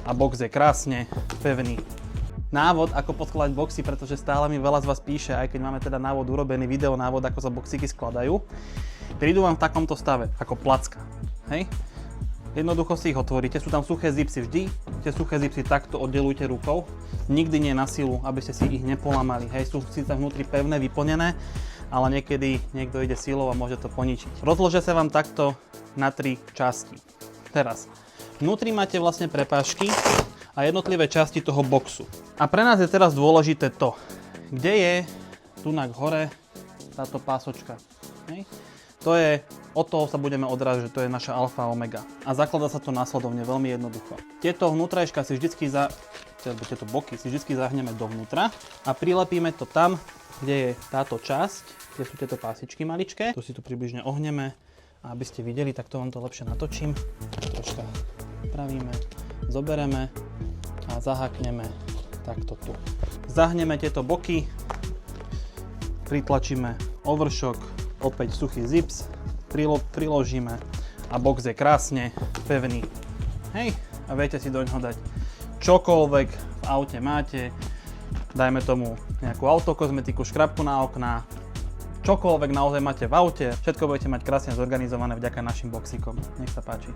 a box je krásne pevný. Návod, ako poskladať boxy, pretože stále mi veľa z vás píše, aj keď máme teda návod urobený, video návod, ako sa boxíky skladajú. Prídu vám v takomto stave, ako placka. Hej? Jednoducho si ich otvoríte, sú tam suché zipsy, vždy tie suché zipsy takto oddelujte rukou. Nikdy nie na silu, aby ste si ich nepolamali. Hej, sú si tam vnútri pevné, vyplnené, ale niekedy niekto ide silou a môže to poničiť. Rozložia sa vám takto na 3 časti. Teraz, vnútri máte vlastne prepážky a jednotlivé časti toho boxu. A pre nás je teraz dôležité to, kde je tunak hore táto pásočka. Hej. To je, od toho sa budeme odrážať, že to je naša alfa a omega. A zakladá sa to následovne veľmi jednoducho. Tieto vnútrajška si vždycky tieto boky si vždycky zahneme dovnútra a prilepíme to tam, kde je táto časť, kde sú tieto pásičky maličké. Tu si to približne ohneme a aby ste videli, tak to vám to lepšie natočím. Troška pravíme, zobereme a zahakneme takto tu. Zahneme tieto boky, pritlačíme overšok, opäť suchý zips, priložíme a box je krásne pevný. Hej, a viete si doňho dať čokoľvek v aute máte, dajme tomu nejakú autokozmetiku, škrabku na okná, čokoľvek naozaj máte v aute, všetko budete mať krásne zorganizované vďaka našim boxíkom. Nech sa páči.